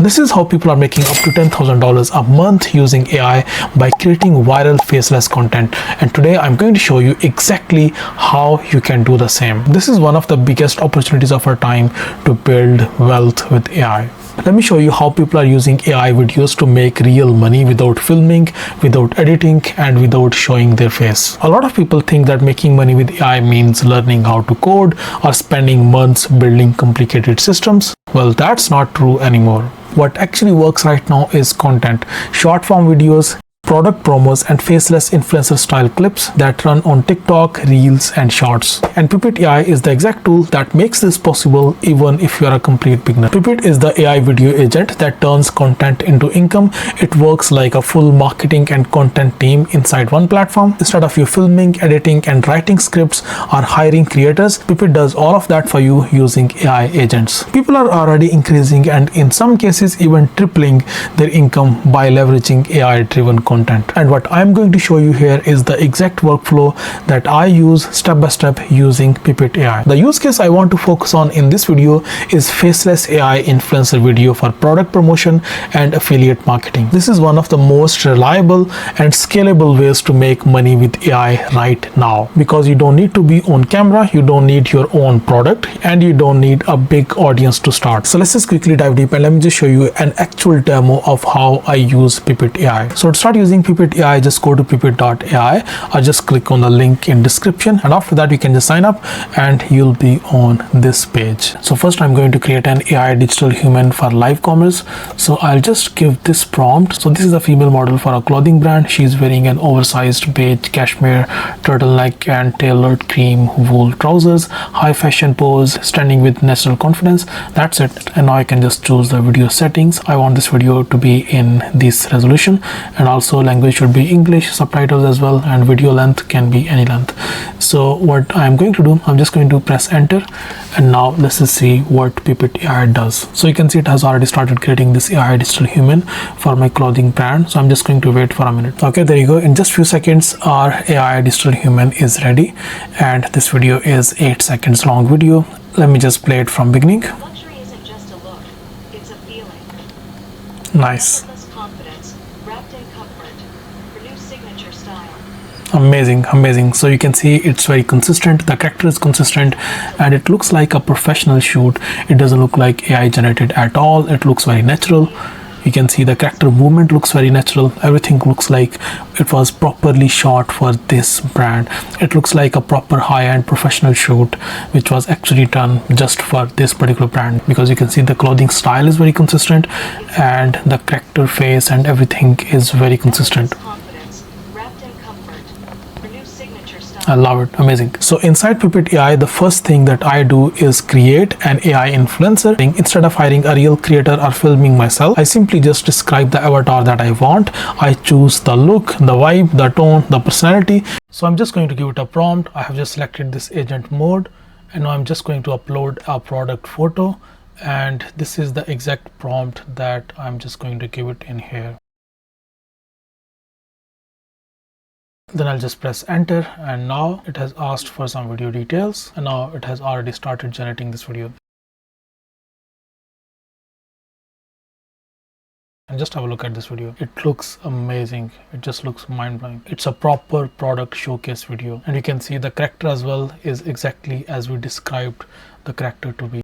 This is how people are making up to $10,000 a month using AI by creating viral faceless content. And today I'm going to show you exactly how you can do the same. This is one of the biggest opportunities of our time to build wealth with AI. Let me show you how people are using AI videos to make real money without filming, without editing, and without showing their face. A lot of people think that making money with AI means learning how to code or spending months building complicated systems. Well, that's not true anymore. What actually works right now is content, short form videos, product promos, and faceless influencer style clips that run on TikTok, Reels, and Shorts. And Pippit AI is the exact tool that makes this possible even if you are a complete beginner. Pippit is the AI video agent that turns content into income. It works like a full marketing and content team inside one platform. Instead of you filming, editing, and writing scripts or hiring creators, Pippit does all of that for you using AI agents. People are already increasing and in some cases even tripling their income by leveraging AI-driven content. And what I'm going to show you here is the exact workflow that I use step by step using Pippit AI. The use case I want to focus on in this video is Faceless AI influencer video for product promotion and affiliate marketing. This is one of the most reliable and scalable ways to make money with AI right now, because you don't need to be on camera, you don't need your own product, and you don't need a big audience to start. So let's just quickly dive deep and let me just show you an actual demo of how I use Pippit AI. So to start using Pippit AI, just go to pippit.ai or just click on the link in description, and after that you can just sign up and you'll be on this page. So first I'm going to create an AI digital human for live commerce. So I'll just give this prompt. So this is a female model for a clothing brand. She's wearing an oversized beige cashmere turtleneck and tailored cream wool trousers, high fashion pose, standing with natural confidence. That's it. And now I can just choose the video settings. I want this video to be in this resolution, and also language should be English, subtitles as well, and video length can be any length. So what I'm going to do, I'm just going to press enter, and now let's just see what Pippit AI does. So you can see it has already started creating this AI digital human for my clothing brand. So I'm just going to wait for a minute. Okay, there you go. In just few seconds our AI digital human is ready, and this video is 8 seconds long video. Let me just play it from beginning. Luxury isn't just a look, it's a feeling. Nice. Confidence wrapped in comfort. Renew signature style. Amazing. So you can see it's very consistent, the character is consistent, and it looks like a professional shoot. It doesn't look like AI generated at all. It looks very natural. You can see the character movement looks very natural. Everything looks like it was properly shot for this brand. It looks like a proper high-end professional shoot which was actually done just for this particular brand, because you can see the clothing style is very consistent and the character face and everything is very consistent. Confidence wrapped in comfort. Renew signature style. I love it. Amazing. So inside Pippit AI, the first thing that I do is create an AI influencer. Instead of hiring a real creator or filming myself, I simply just describe the avatar that I want. I choose the look, the vibe, the tone, the personality. So I'm just going to give it a prompt. I have just selected this agent mode, and now I'm just going to upload a product photo, and this is the exact prompt that I'm just going to give it in here. Then I'll just press enter, and now it has asked for some video details, and now it has already started generating this video. And just have a look at this video. It looks amazing. It just looks mind-blowing. It's a proper product showcase video, and you can see the character as well is exactly as we described the character to be.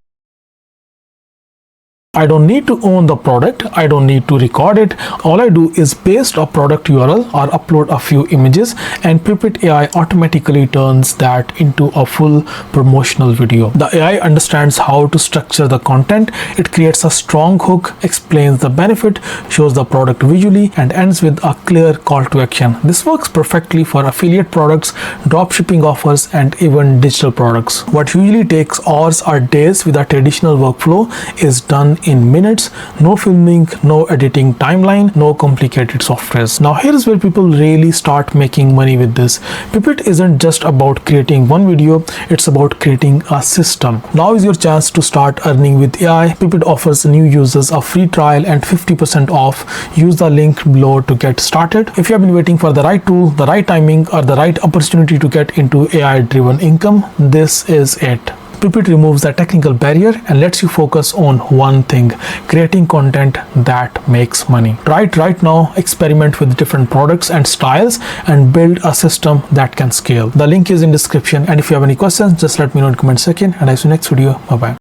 I don't need to own the product. I don't need to record it. All I do is paste a product URL or upload a few images, and Pippit AI automatically turns that into a full promotional video. The AI understands how to structure the content. It creates a strong hook, explains the benefit, shows the product visually, and ends with a clear call to action. This works perfectly for affiliate products, dropshipping offers, and even digital products. What usually takes hours or days with a traditional workflow is done in minutes. No filming, no editing timeline, no complicated softwares. Now here is where people really start making money with this. Pippit isn't just about creating one video, it's about creating a system. Now is your chance to start earning with AI. Pippit offers new users a free trial and 50% off. Use the link below to get started. If you have been waiting for the right tool, the right timing, or the right opportunity to get into AI driven income, this is it. Pippit removes the technical barrier and lets you focus on one thing: creating content that makes money. Try it right now, experiment with different products and styles, and build a system that can scale. The link is in description, and if you have any questions, just let me know in comment section, and I see you next video. Bye bye.